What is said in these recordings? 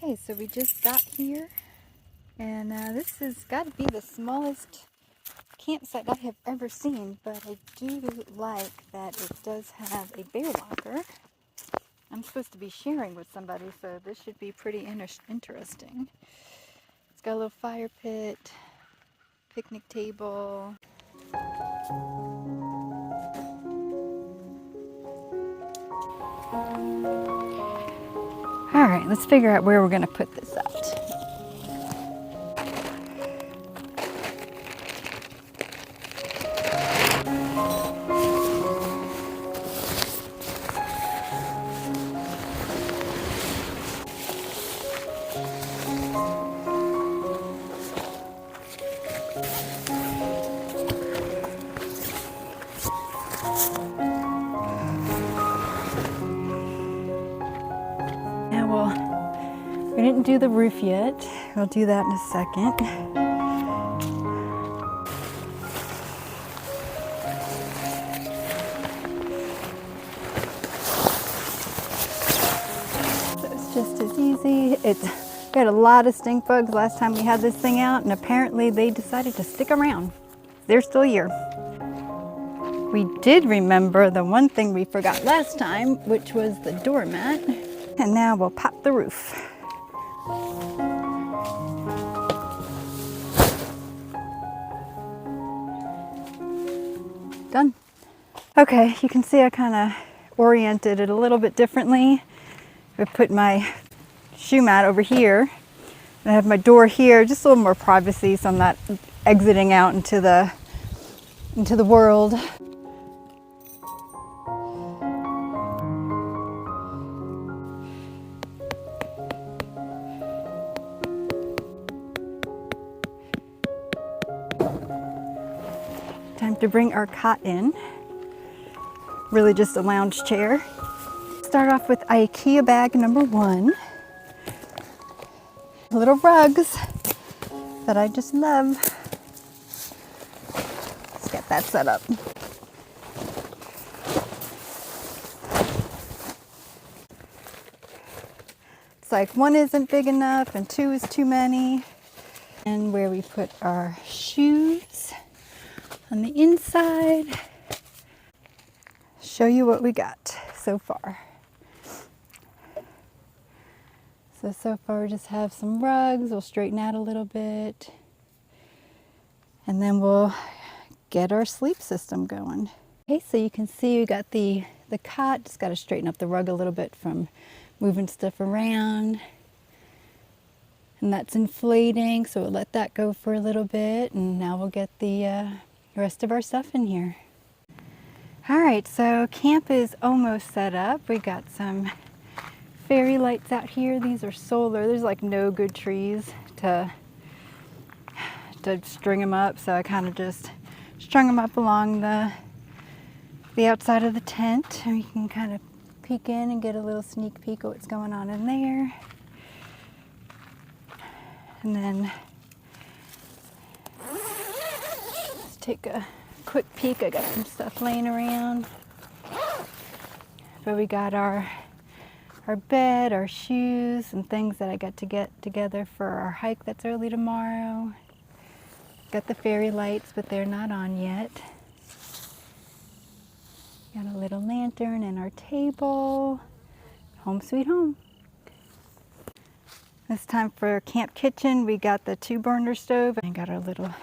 Okay, so we just got here, and this has got to be the smallest campsite I have ever seen, but I do like that it does have a bear locker. I'm supposed to be sharing with somebody, so this should be pretty interesting. It's got a little fire pit, picnic table. All right, let's figure out where we're going to put this out. We didn't do the roof yet. We'll do that in a second. So it's just as easy. We had a lot of stink bugs last time we had this thing out, and apparently they decided to stick around. They're still here. We did remember the one thing we forgot last time, which was the doormat. And now we'll pop the roof. Done. Okay, you can see I kind of oriented it a little bit differently. I put my shoe mat over here, and I have my door here, just a little more privacy so I'm not exiting out into the world. Time to bring our cot in. Really just a lounge chair. Start off with IKEA bag number 1. Little rugs that I just love. Let's get that set up. It's like 1 isn't big enough and 2 is too many. And where we put our shoes on the inside. Show you what we got so far. So far we just have some rugs. We'll straighten out a little bit. And then we'll get our sleep system going. Okay, so you can see we got the cot. Just got to straighten up the rug a little bit from moving stuff around. And that's inflating, so we'll let that go for a little bit. And now we'll get the rest of our stuff in here. All right, so camp is almost set up. We got some fairy lights out here. These are solar. There's like no good trees to string them up, so I kind of just strung them up along the outside of the tent, and you can kind of peek in and get a little sneak peek of what's going on in there. And then let's take a quick peek. I got some stuff laying around. But we got our bed, our shoes, and things that I got to get together for our hike that's early tomorrow. Got the fairy lights, but they're not on yet. Got a little lantern and our table. Home sweet home. This time for camp kitchen, we got the 2-burner stove and got our little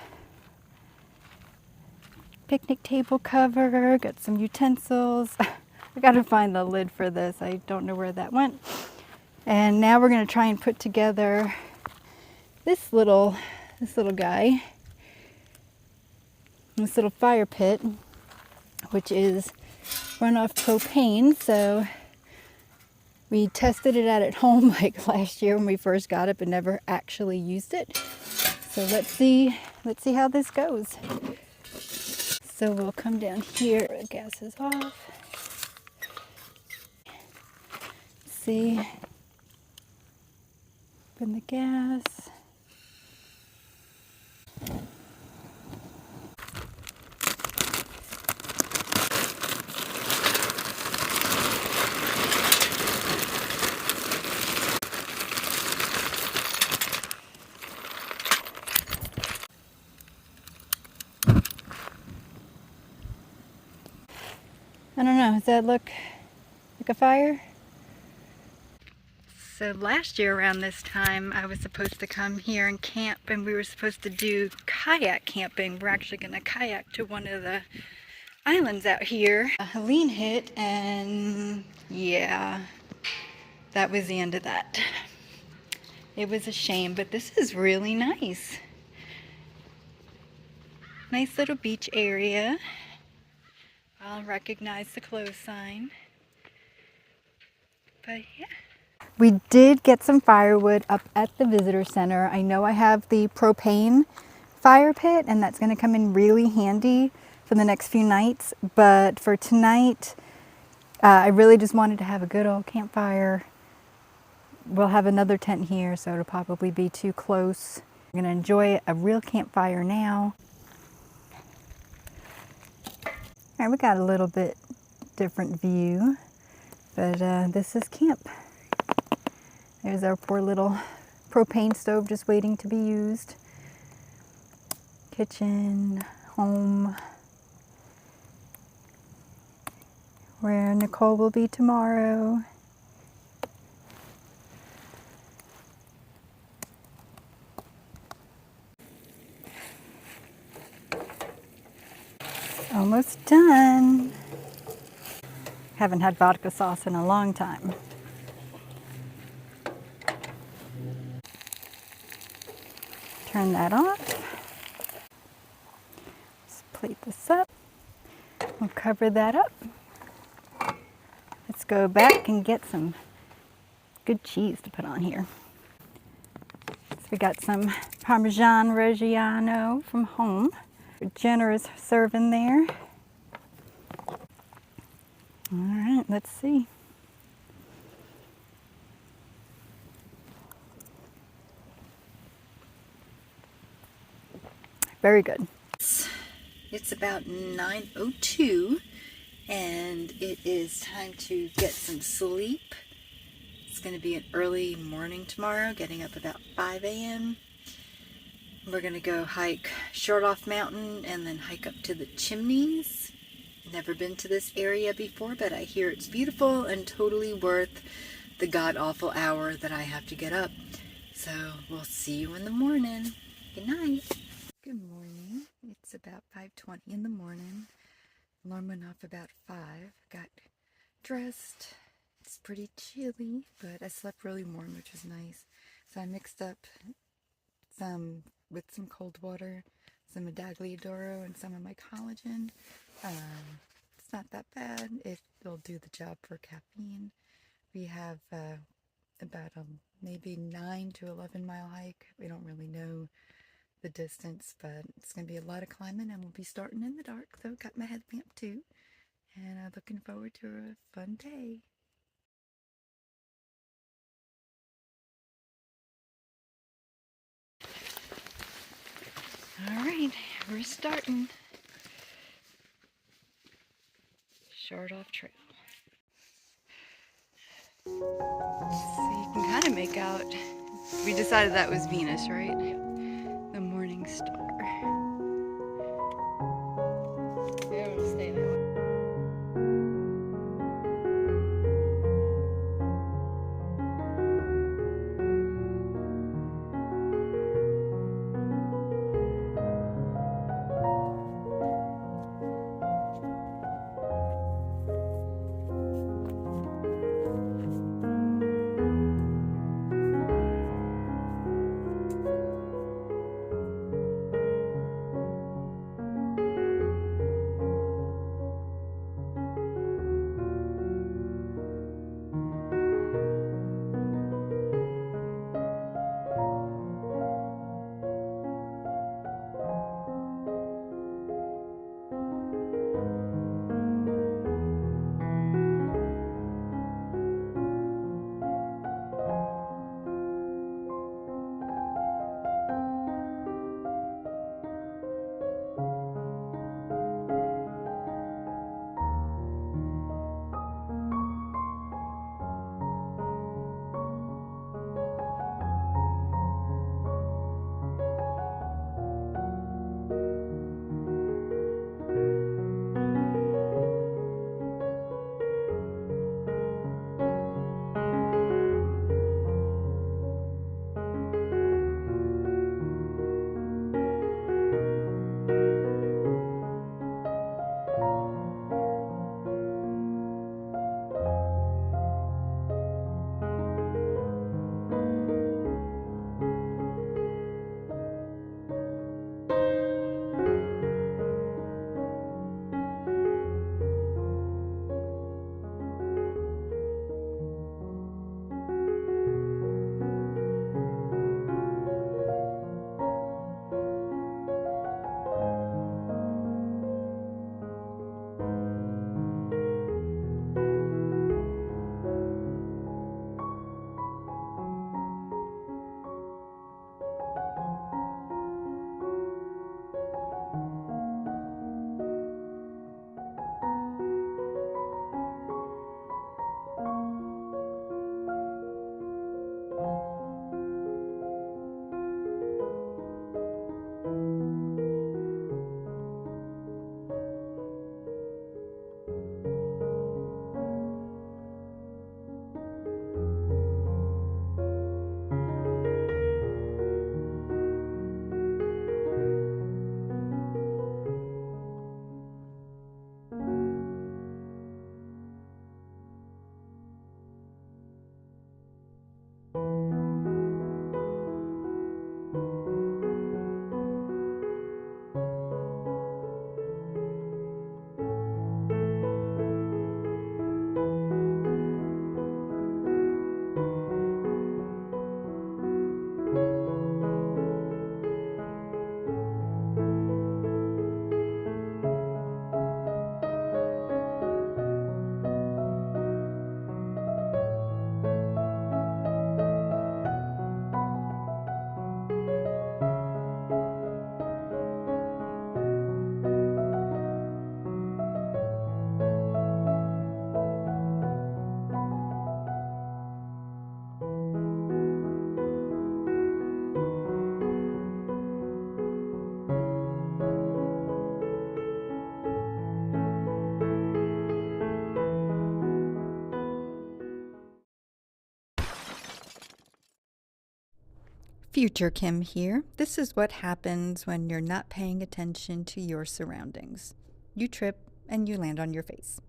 picnic table cover, got some utensils. I gotta find the lid for this. I don't know where that went. And now we're gonna try and put together this little guy, this little fire pit, which is run off propane. So we tested it out at home like last year when we first got it, but never actually used it. So let's see how this goes. So we'll come down here, the gas is off. See, open the gas. I don't know, does that look like a fire? So last year around this time, I was supposed to come here and camp, and we were supposed to do kayak camping. We're actually going to kayak to one of the islands out here. Helene hit, and yeah, that was the end of that. It was a shame, but this is really nice. Nice little beach area. I'll recognize the close sign. But yeah. We did get some firewood up at the visitor center. I know I have the propane fire pit, and that's going to come in really handy for the next few nights. But for tonight, I really just wanted to have a good old campfire. We'll have another tent here, so it'll probably be too close. I'm going to enjoy a real campfire now. All right, we got a little bit different view, but this is camp. There's our poor little propane stove just waiting to be used. Kitchen, home, where Nicole will be tomorrow. Almost done. Haven't had vodka sauce in a long time. Turn that off. Let's plate this up. We'll cover that up. Let's go back and get some good cheese to put on here. So we got some Parmesan Reggiano from home. A generous serving there. All right, let's see. Very good. It's about 9:02 and it is time to get some sleep. It's going to be an early morning tomorrow, getting up about 5 a.m. We're going to go hike Shortoff Mountain and then hike up to the chimneys. Never been to this area before, but I hear it's beautiful and totally worth the god-awful hour that I have to get up. So we'll see you in the morning. Good night. Good morning. It's about 5:20 in the morning. Alarm went off about 5. Got dressed. It's pretty chilly, but I slept really warm, which was nice. So I mixed up some with some cold water, some Adagliadoro, and some of my collagen. It's not that bad. It'll do the job for caffeine. We have about a maybe 9 to 11 mile hike. We don't really know the distance, but it's going to be a lot of climbing, and we'll be starting in the dark. So got my headlamp too, and I'm looking forward to a fun day. All right, we're starting. Shortoff Trail. So you can kind of make out, we decided that was Venus, right? The morning star. Yeah, it'll stay that way. Future Kim here. This is what happens when you're not paying attention to your surroundings. You trip and you land on your face.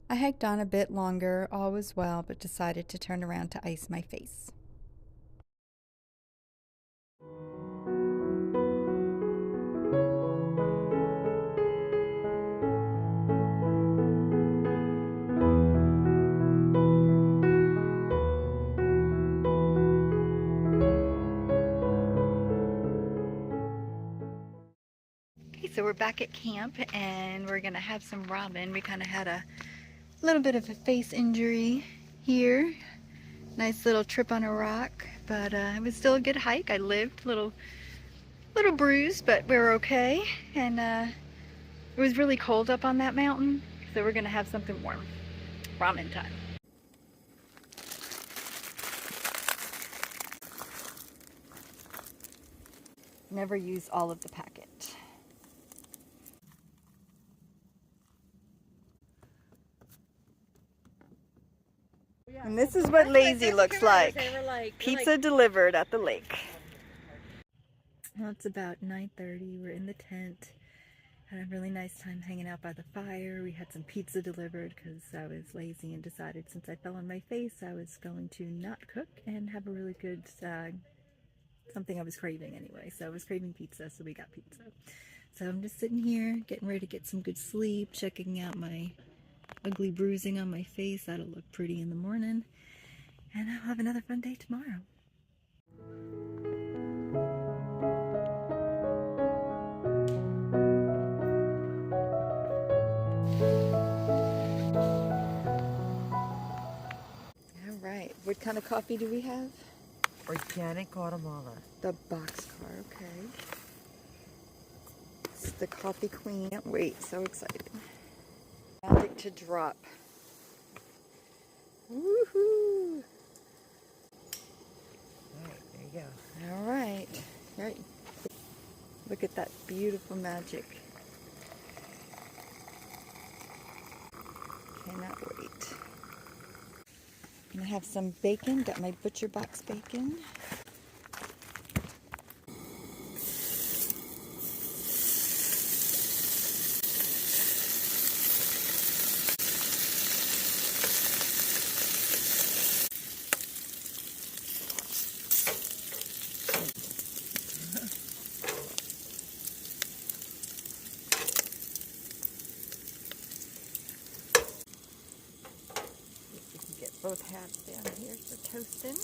I hiked on a bit longer, all was well, but decided to turn around to ice my face. Okay, so we're back at camp and we're gonna have some ramen. We kind of had a little bit of a face injury here. Nice little trip on a rock, but it was still a good hike. I lived, little bruised, but we were okay. And it was really cold up on that mountain, so we're gonna have something warm. Ramen time. Never use all of the packet. And this is what lazy looks like. Pizza delivered at the lake. Well, it's about 9:30. We're in the tent. Had a really nice time hanging out by the fire. We had some pizza delivered because I was lazy and decided since I fell on my face I was going to not cook and have a really good something I was craving anyway. So I was craving pizza, so we got pizza. So I'm just sitting here getting ready to get some good sleep, checking out my ugly bruising on my face. That'll look pretty in the morning. And I'll have another fun day tomorrow. All right, what kind of coffee do we have? Organic Guatemala. The boxcar, okay. It's the coffee queen. Can't wait, so excited. Magic to drop. Woohoo! Alright, there you go. All right. All right. Look at that beautiful magic. Cannot wait. I'm gonna have some bacon. Got my butcher box bacon. Both halves down here for toasting.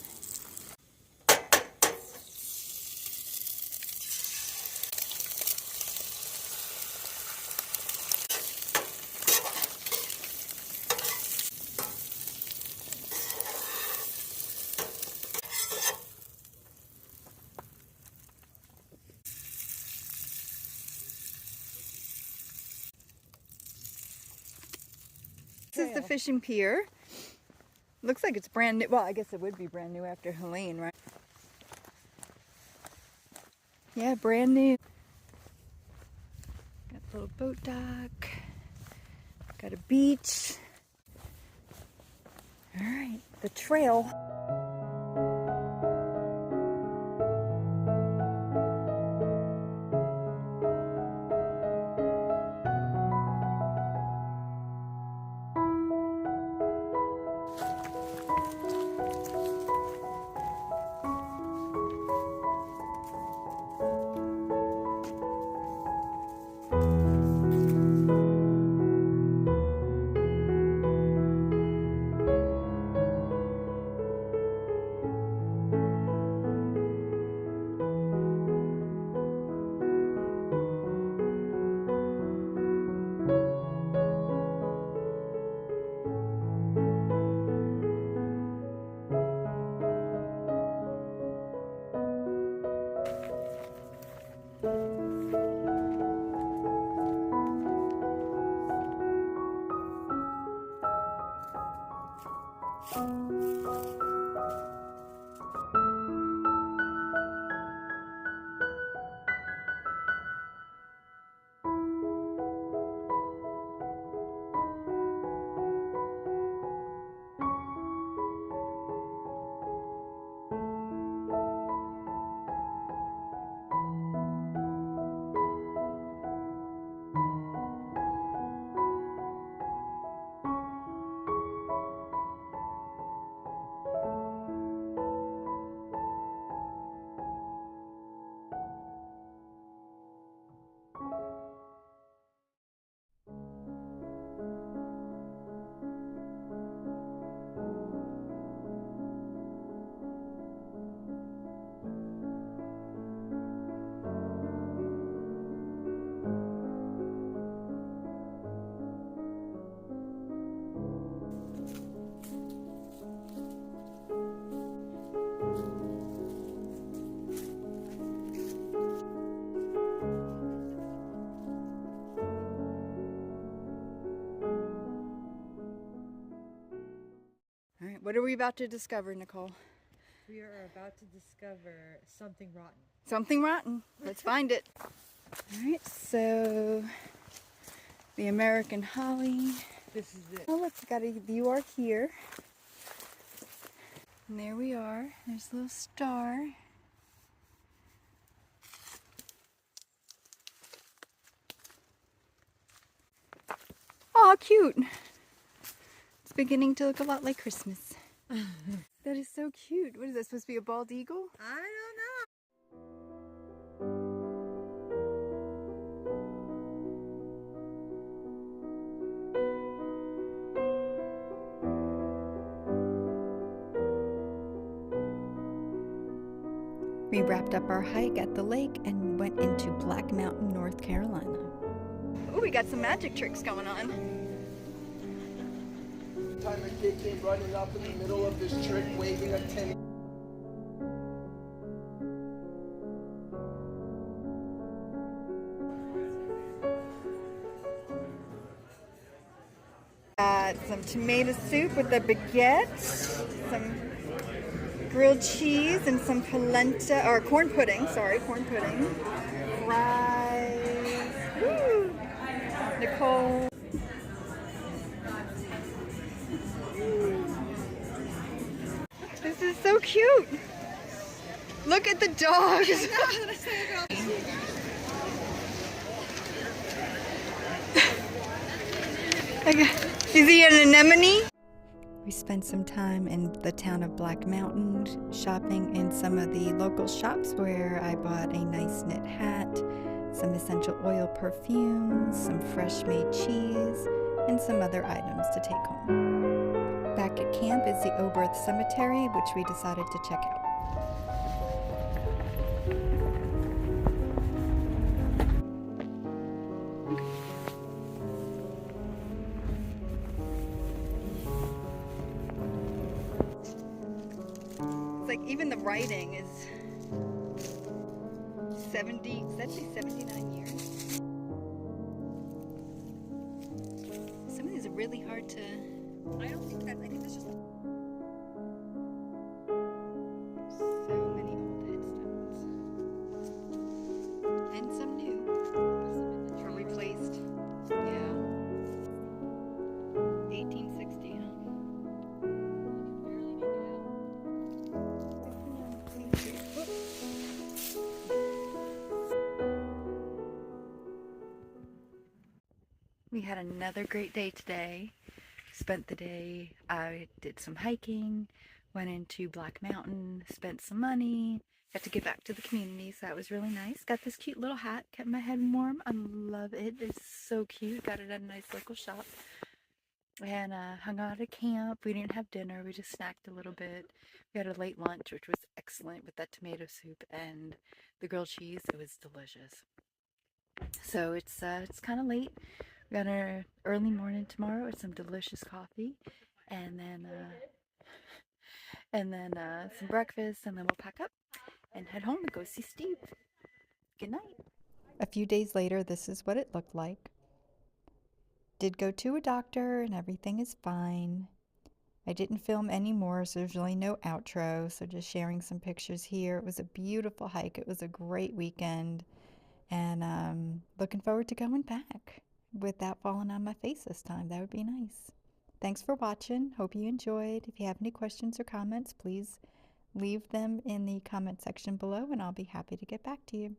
This is the fishing pier. Looks like it's brand new. Well, I guess it would be brand new after Helene, right? Yeah, brand new. Got a little boat dock. Got a beach. All right, the trail. What are we about to discover, Nicole? We are about to discover something rotten. Something rotten. Let's find it. All right, so the American holly. This is it. Oh, look, we got a view arc here. And there we are. There's a little star. Aw, cute. It's beginning to look a lot like Christmas. That is so cute. What is that, supposed to be a bald eagle? I don't know. We wrapped up our hike at the lake and went into Black Mountain, North Carolina. Oh, we got some magic tricks going on. Time a kid came running up in the middle of this trick waving a tin. Got some tomato soup with a baguette, some grilled cheese, and some polenta, or corn pudding, sorry, corn pudding. Fries. Woo! Nicole. This is so cute. Look at the dogs. Is he an anemone? We spent some time in the town of Black Mountain shopping in some of the local shops where I bought a nice knit hat, some essential oil perfumes, some fresh made cheese, and some other items to take home. Back at camp is the Oberth Cemetery, which we decided to check out. It's like even the writing is 79 years. Some of these are really hard to... I think that's just... So many old headstones. And some new. From replaced. Yeah. 1860, huh? We had another great day today. Spent the day, I did some hiking, went into Black Mountain, spent some money, got to get back to the community, so that was really nice. Got this cute little hat, kept my head warm. I love it. It's so cute. Got it at a nice local shop. And hung out at camp. We didn't have dinner. We just snacked a little bit. We had a late lunch, which was excellent with that tomato soup and the grilled cheese. It was delicious. So it's kind of late. We got our early morning tomorrow with some delicious coffee, and then some breakfast, and then we'll pack up and head home and go see Steve. Good night. A few days later, this is what it looked like. Did go to a doctor and everything is fine. I didn't film any more, so there's really no outro, so just sharing some pictures here. It was a beautiful hike. It was a great weekend, and looking forward to going back without falling on my face this time. That would be nice. Thanks for watching. Hope you enjoyed. If you have any questions or comments, please leave them in the comment section below, and I'll be happy to get back to you.